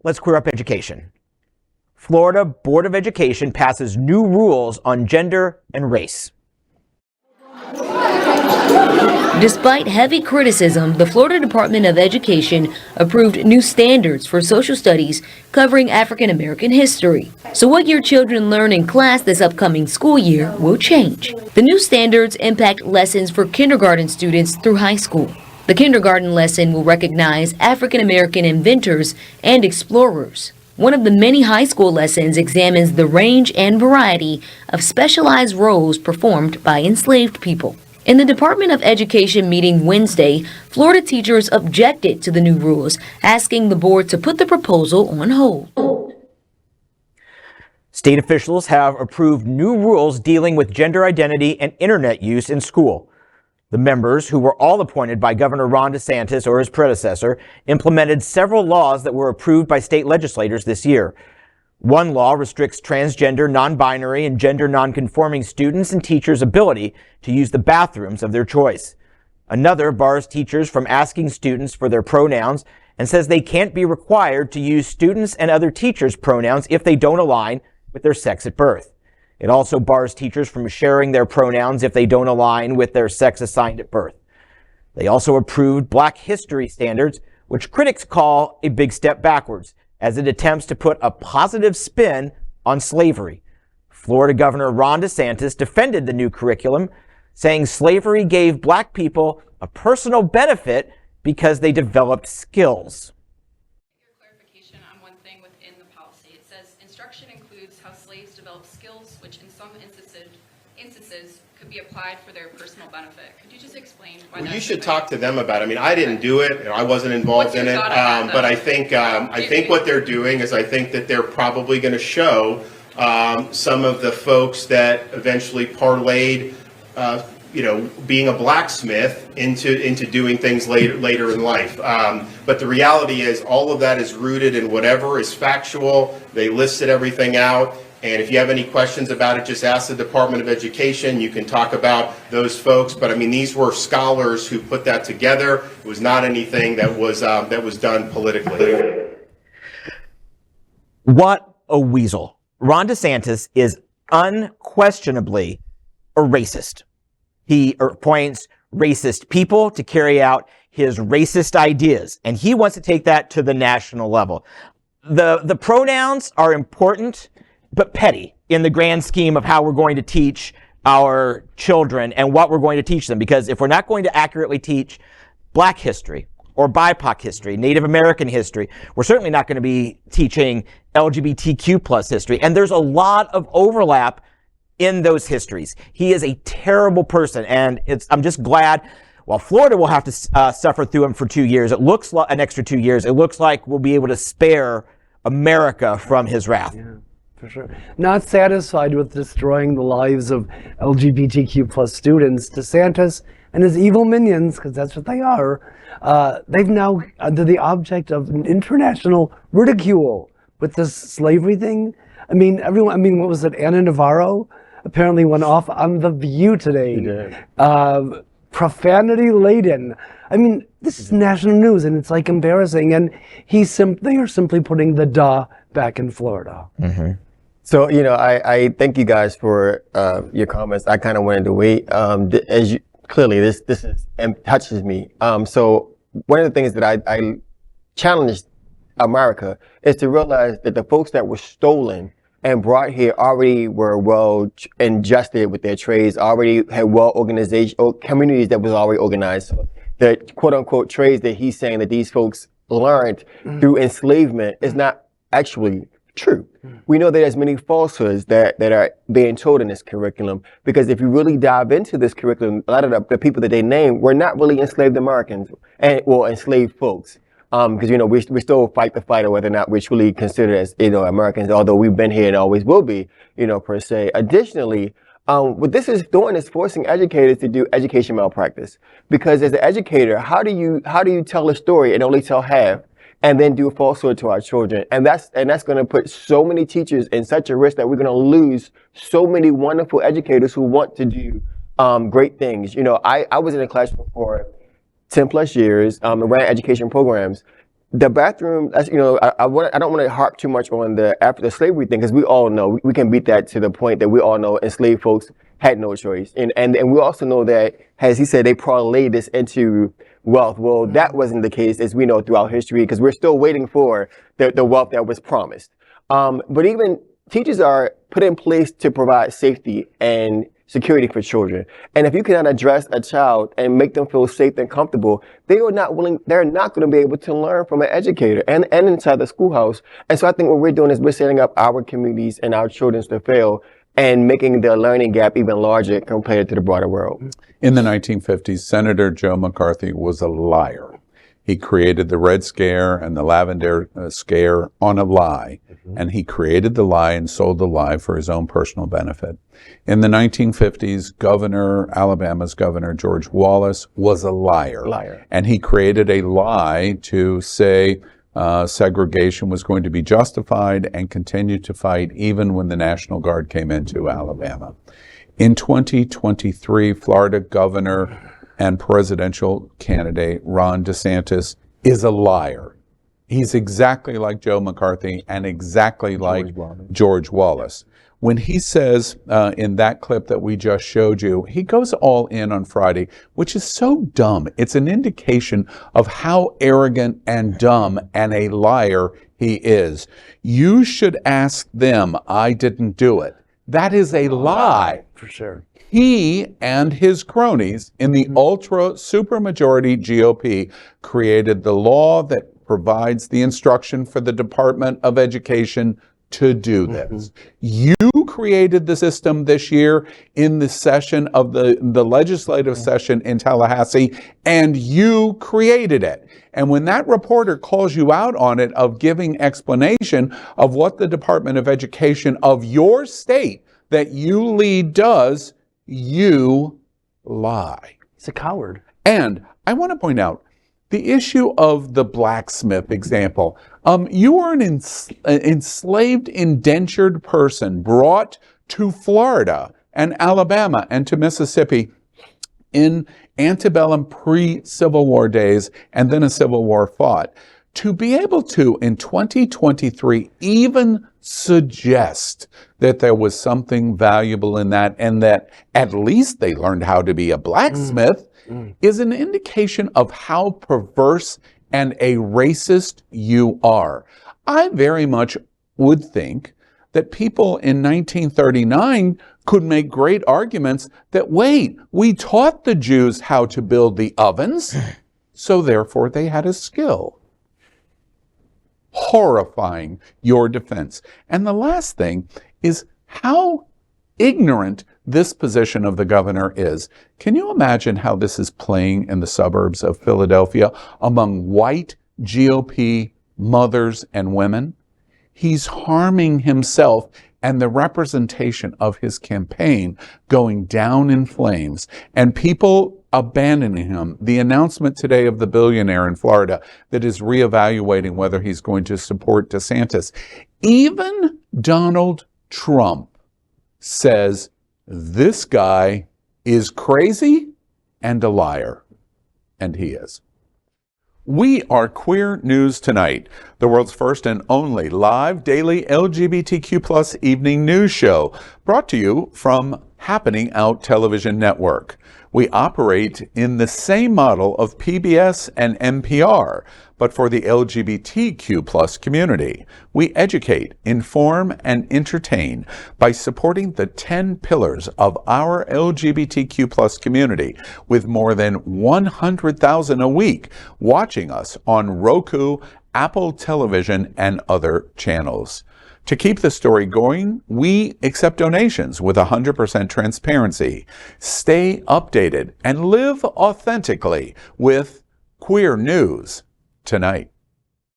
let's clear up education. Florida Board of Education passes new rules on gender and race. Despite heavy criticism, the Florida Department of Education approved new standards for social studies covering African American history. So what your children learn in class this upcoming school year will change. The new standards impact lessons for kindergarten students through high school. The kindergarten lesson will recognize African American inventors and explorers. One of the many high school lessons examines the range and variety of specialized roles performed by enslaved people. In the Department of Education meeting Wednesday, Florida teachers objected to the new rules, asking the board to put the proposal on hold. State officials have approved new rules dealing with gender identity and internet use in school. The members, who were all appointed by Governor Ron DeSantis or his predecessor, implemented several laws that were approved by state legislators this year. One law restricts transgender, non-binary, and gender-nonconforming students and teachers' ability to use the bathrooms of their choice. Another bars teachers from asking students for their pronouns and says they can't be required to use students' and other teachers' pronouns if they don't align with their sex at birth. It also bars teachers from sharing their pronouns if they don't align with their sex assigned at birth. They also approved Black history standards, which critics call a big step backwards, as it attempts to put a positive spin on slavery. Florida Governor Ron DeSantis defended the new curriculum, saying slavery gave Black people a personal benefit because they developed skills. Your clarification on one thing within the policy. It says instruction includes how slaves develop skills, which in some instances could be applied for their personal benefit. Could you just explain why? Well, you should talk to them about it. I mean, I didn't do it, and I wasn't involved in it. But I think what they're doing is I think that they're probably going to show some of the folks that eventually parlayed, being a blacksmith into doing things later in life. But the reality is all of that is rooted in whatever is factual. They listed everything out. And if you have any questions about it, just ask the Department of Education. You can talk about those folks. But I mean, these were scholars who put that together. It was not anything that was done politically. What a weasel. Ron DeSantis is unquestionably a racist. He appoints racist people to carry out his racist ideas, and he wants to take that to the national level. The pronouns are important, but petty in the grand scheme of how we're going to teach our children and what we're going to teach them. Because if we're not going to accurately teach Black history or BIPOC history, Native American history, we're certainly not going to be teaching LGBTQ plus history. And there's a lot of overlap in those histories. He is a terrible person, and I'm just glad. While Florida will have to suffer through him for 2 years, it looks like an extra 2 years. It looks like we'll be able to spare America from his wrath. Yeah. For sure. Not satisfied with destroying the lives of LGBTQ plus students, DeSantis and his evil minions, because that's what they are, they've now under the object of an international ridicule with this slavery thing. I mean, what was it? Anna Navarro apparently went off on The View today. She did. Profanity laden. I mean, this is national news, and it's like embarrassing. And they are simply putting the duh back in Florida. Mm-hmm. So, I thank you guys for your comments. I kind of wanted to wait. As you, clearly, this touches me. So one of the things that I challenged America is to realize that the folks that were stolen and brought here already were well adjusted with their trades, already had well organization or communities that was already organized. So the quote unquote trades that he's saying that these folks learned through enslavement is not actually true. We know that there's many falsehoods that are being told in this curriculum, because if you really dive into this curriculum, a lot of the people that they name were not really enslaved Americans or enslaved folks. Because, we still fight the fight of whether or not we're truly considered as, Americans, although we've been here and always will be, per se. Additionally, what this is doing is forcing educators to do education malpractice. Because as an educator, how do you tell a story and only tell half, and then do a falsehood to our children? And that's going to put so many teachers in such a risk that we're going to lose so many wonderful educators who want to do great things. I was in a classroom for 10 plus years, ran education programs. the bathroom, I don't want to harp too much on the after the slavery thing, because we all know, we can beat that to the point that we all know enslaved folks had no choice. And we also know that, as he said, they parlayed this into wealth. Well, that wasn't the case, as we know throughout history, because we're still waiting for the wealth that was promised. But even teachers are put in place to provide safety and security for children. And if you cannot address a child and make them feel safe and comfortable, they're not going to be able to learn from an educator and inside the schoolhouse. And so I think what we're doing is we're setting up our communities and our children to fail and making the learning gap even larger compared to the broader world. In the 1950s, Senator Joe McCarthy was a liar. He created the Red Scare and the Lavender Scare on a lie. And he created the lie and sold the lie for his own personal benefit. In the 1950s, Alabama's Governor George Wallace was a liar. And he created a lie to say segregation was going to be justified, and continued to fight even when the National Guard came into Alabama. In 2023, Florida Governor and presidential candidate Ron DeSantis is a liar. He's exactly like Joe McCarthy and exactly like George Wallace. When he says in that clip that we just showed you, he goes all in on Friday, which is so dumb. It's an indication of how arrogant and dumb and a liar he is. You should ask them, I didn't do it. That is a lie. For sure. He and his cronies in the ultra supermajority GOP created the law that provides the instruction for the Department of Education to do this. You created the system this year in the session of the legislative session in Tallahassee, and you created it. And when that reporter calls you out on it of giving explanation of what the Department of Education of your state that you lead does, you lie. He's a coward. And I want to point out, the issue of the blacksmith example. You are an enslaved, indentured person brought to Florida and Alabama and to Mississippi in antebellum pre-Civil War days, and then a Civil War fought. To be able to, in 2023, even suggest that there was something valuable in that, and that at least they learned how to be a blacksmith, is an indication of how perverse and a racist you are. I very much would think that people in 1939 could make great arguments that, wait, we taught the Jews how to build the ovens, so therefore they had a skill. Horrifying, your defense. And the last thing is how ignorant this position of the governor is. Can you imagine how this is playing in the suburbs of Philadelphia among white GOP mothers and women? He's harming himself and the representation of his campaign going down in flames, and people abandoning him. The announcement today of the billionaire in Florida that is reevaluating whether he's going to support DeSantis. Even Donald Trump says this guy is crazy and a liar. And he is. We are Queer News Tonight, the world's first and only live daily LGBTQ+ evening news show, brought to you from Happening Out Television Network. We operate in the same model of PBS and NPR, but for the LGBTQ+ community. We educate, inform, and entertain by supporting the 10 pillars of our LGBTQ+ community, with more than 100,000 a week watching us on Roku, Apple Television, and other channels. To keep the story going, we accept donations with 100% transparency. Stay updated and live authentically with Queer News Tonight.